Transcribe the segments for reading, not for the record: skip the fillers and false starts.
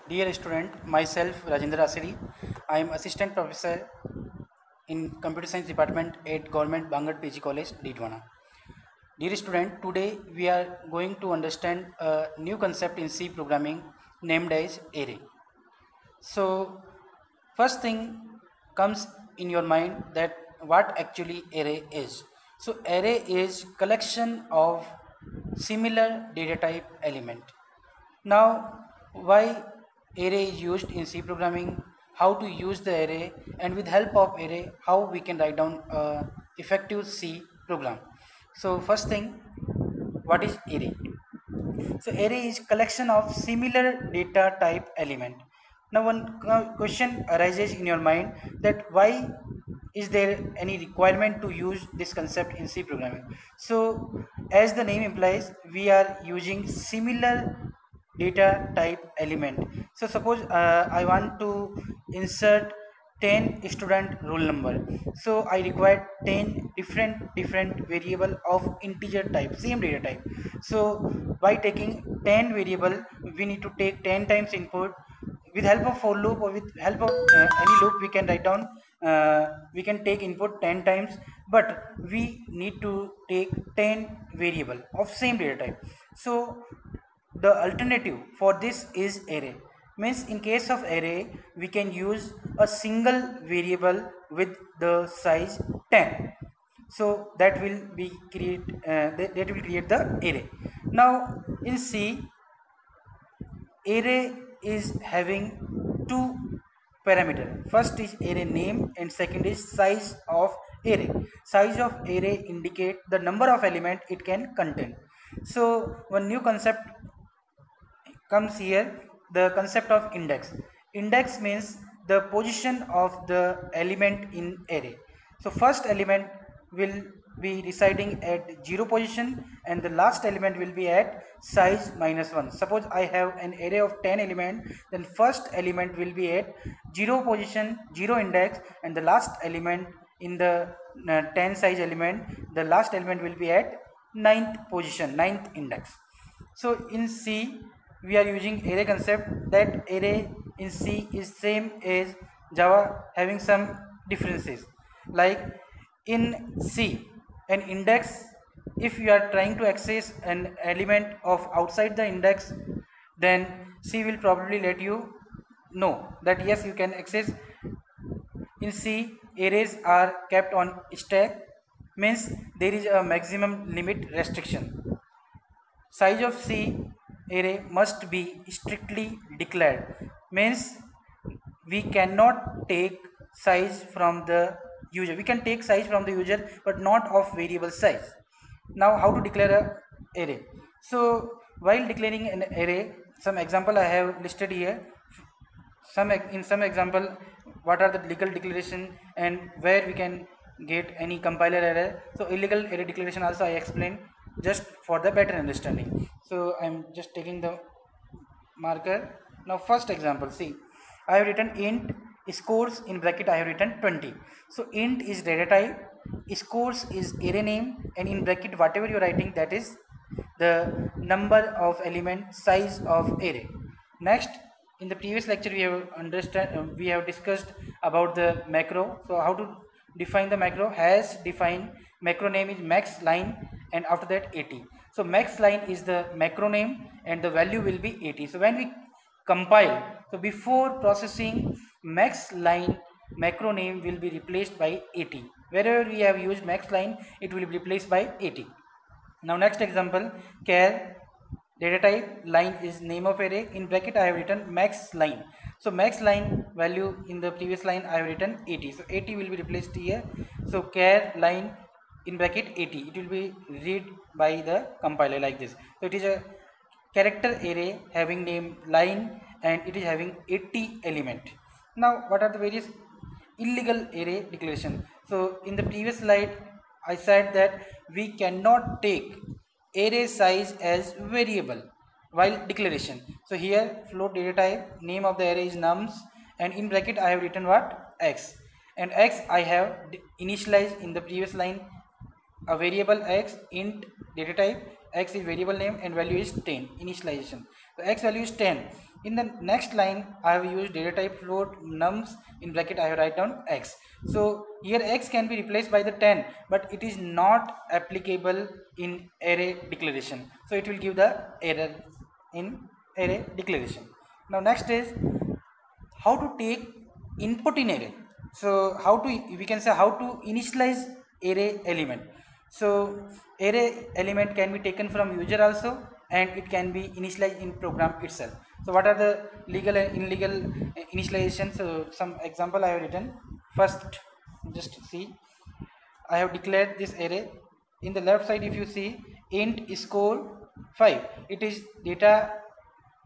Dear student, myself Rajendra Asiri. I am assistant professor in computer science department at Government Bangalore PG College, Didwana. Dear student, today we are going to understand a new concept in C programming named as array. So, first thing comes in your mind that what actually array is. So, array is collection of similar data type element. Now, why array is used in C programming, how to use the array, and with help of array, how we can write down a effective C program. So, first thing, what is array? So, array is collection of similar data type element. Now, one question arises in your mind that why is there any requirement to use this concept in C programming? So, as the name implies, we are using similar data type element. So, suppose I want to insert 10 student roll number, so I require 10 different variable of integer type, same data type. So by taking 10 variable, we need to take 10 times input. With help of for loop or with help of any loop, we can write down, we can take input 10 times, but we need to take 10 variable of same data type. So the alternative for this is array. Means in case of array, we can use a single variable with the size 10. So that will be that will create the array. Now in C, array is having two parameter. First is array name and second is size of array. Size of array indicate the number of element it can contain. So one new concept comes here, the concept of index. Index means the position of the element in array. So first element will be residing at 0 position and the last element will be at size -1. Suppose I have an array of 10 element, then first element will be at 0 position, 0 index, and the last element in the 10 size element, the last element will be at 9th position, 9th index. So in C, we are using array concept. That array in C is same as Java, having some differences. Like in C, an index, if you are trying to access an element of outside the index, then C will probably let you know that yes, you can access. In C, arrays are kept on stack, means there is a maximum limit restriction. Size of C array must be strictly declared, means we cannot take size from the user. We can take size from the user but not of variable size. Now how to declare a array? So while declaring an array, some example I have listed here. In some example, what are the legal declaration and where we can get any compiler error. So illegal array declaration also I explained just for the better understanding. So I'm just taking the marker. Now first example, see, I have written int scores, in bracket I have written 20. So int is data type, scores is array name, and in bracket whatever you're writing, that is the number of element, size of array. Next, in the previous lecture we have discussed about the macro. So how to define the macro? Has defined macro name is max line and after that 80. So max line is the macro name and the value will be 80. So when we compile, so before processing max line, macro name will be replaced by 80. Wherever we have used max line, it will be replaced by 80. Now next example, char data type, line is name of array, in bracket I have written max line. So max line value in the previous line I have written 80. So 80 will be replaced here. So char line in bracket 80, it will be read by the compiler like this. So it is a character array having name line and it is having 80 element. Now what are the various illegal array declaration? So in the previous slide I said that we cannot take array size as variable while declaration. So here float data type, name of the array is nums, and in bracket I have written what? X, and x I have initialized in the previous line a variable x, int data type, x is variable name and value is 10, initialization. So x value is 10. In the next line, I have used data type float nums in bracket. I have write down x. So here x can be replaced by the 10, but it is not applicable in array declaration. So it will give the error in array declaration. Now next is how to take input in array. So how to, we can say how to initialize array element. So array element can be taken from user also, and it can be initialized in program itself. So what are the legal and illegal initialization? So some example I have written. First, just see, I have declared this array. In the left side, if you see, int score 5, it is data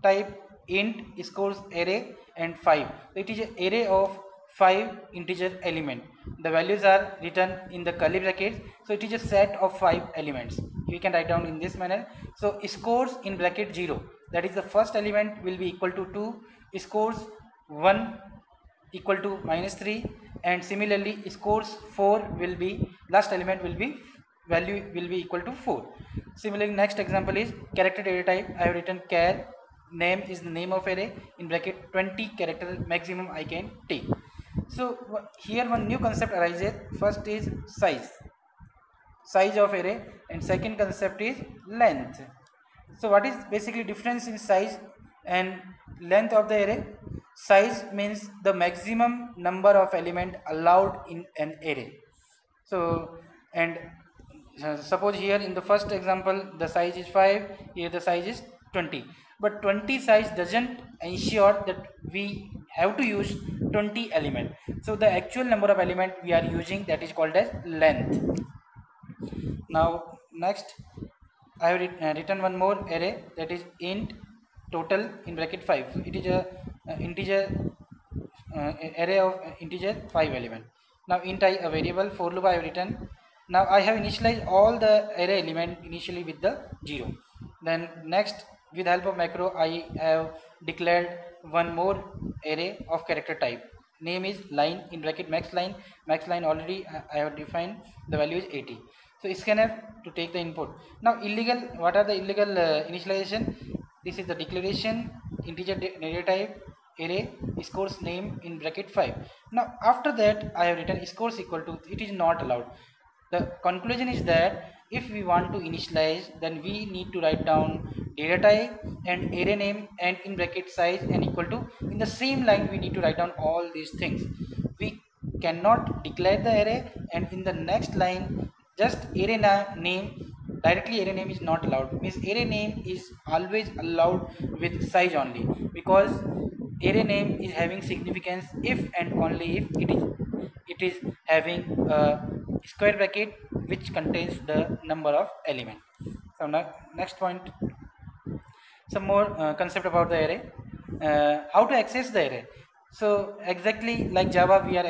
type int scores array and 5. It is an array of 5 integer element. The values are written in the curly brackets. So it is a set of 5 elements. You can write down in this manner. So scores in bracket 0, that is the first element, will be equal to 2. Scores 1 equal to -3, and similarly scores 4 will be, last element will be, value will be equal to 4. Similarly, next example is character data type. I have written char, name is the name of array, in bracket 20 character maximum I can take. So here one new concept arises. First is size of array, and second concept is length. So what is basically difference in size and length of the array? Size means the maximum number of element allowed in an array. So, and suppose here in the first example the size is 5, here the size is 20, but 20 size doesn't ensure that we have to use 20 element. So the actual number of element we are using, that is called as length. Now next, I have written one more array, that is int total in bracket 5. It is a integer array of integer 5 element. Now int I, a variable, for loop I have written. Now I have initialized all the array element initially with the 0. Then next, with help of macro, I have declared one more array of character type. Name is line in bracket max line. Max line already I have defined, the value is 80. So scanf to take the input. Now illegal, what are the illegal initialization? This is the declaration integer data type array scores name in bracket 5. Now after that I have written scores equal to, it is not allowed. The conclusion is that if we want to initialize, then we need to write down data type and array name and in bracket size and equal to, in the same line we need to write down all these things. We cannot declare the array and in the next line just array name, directly array name is not allowed. Means array name is always allowed with size only, because array name is having significance if and only if it is having a square bracket which contains the number of element. So now next point, some more concept about the array. How to access the array? So exactly like Java, we are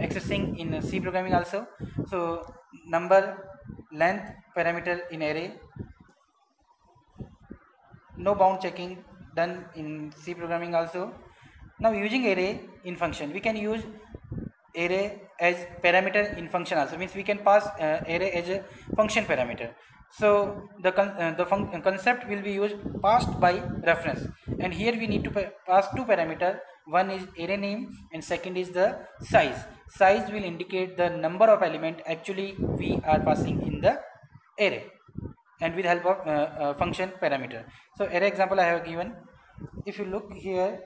accessing in C programming also. So number, length parameter in array, no bound checking done in C programming also. Now using array in function, we can use array as parameter in function also. Means we can pass array as a function parameter. So the concept will be used passed by reference, and here we need to pass two parameter. One is array name and second is the size. Size will indicate the number of element actually we are passing in the array, and with help of function parameter. So array example I have given. If you look here,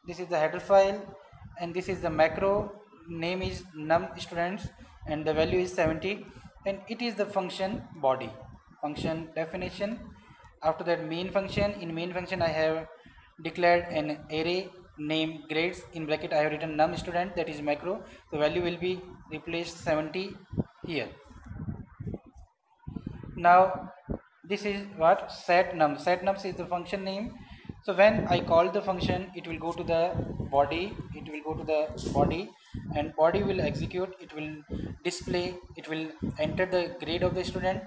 this is the header file and this is the macro. Name is num students and the value is 70, and it is the function body, function definition. After that main function, in main function I have declared an array name grades, in bracket I have written num student, that is macro. The value will be replaced 70 here. Now this is what set nums. Set nums is the function name. So when I call the function, it will go to the body, and body will execute, it will display, it will enter the grade of the student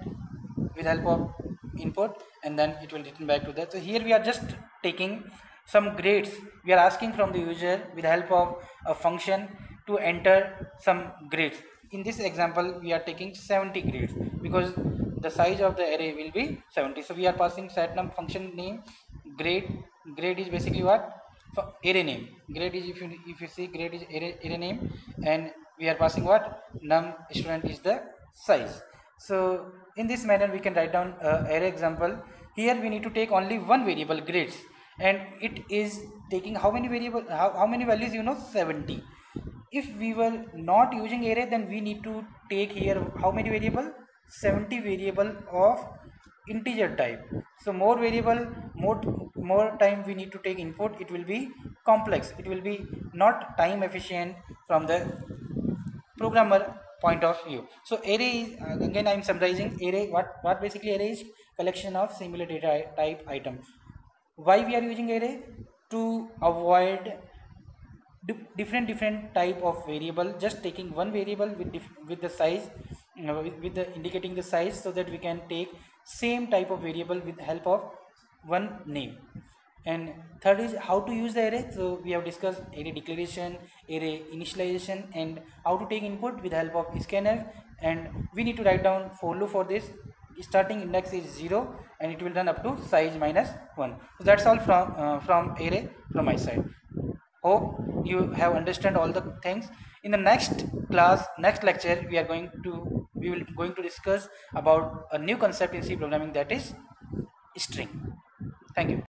with help of input, and then it will return back to that. So here we are just taking some grades, we are asking from the user with help of a function to enter some grades. In this example we are taking 70 grades because the size of the array will be 70. So we are passing set num function name grade Grade is basically what? Array name. Grade is, if you see, grade is array name, and we are passing what? Num student is the size. So in this manner we can write down array example. Here we need to take only one variable, grades, and it is taking how many variable, how many values, 70. If we were not using array, then we need to take here how many variable? 70 variable of integer type. So more variable, more time we need to take input, it will be complex, it will be not time efficient from the programmer point of view. So array is, again I am summarizing array. What basically array is? Collection of similar data type item. Why we are using array? To avoid different type of variable, just taking one variable with the size, with the indicating the size, so that we can take same type of variable with help of one name. And third is how to use the array. So we have discussed array declaration, array initialization, and how to take input with help of scanf. And we need to write down for loop for this. Starting index is 0 and it will run up to size -1. So that's all from array from my side. Hope you have understand all the things. In the next class, next lecture, we will going to discuss about a new concept in C programming, that is string. Thank you.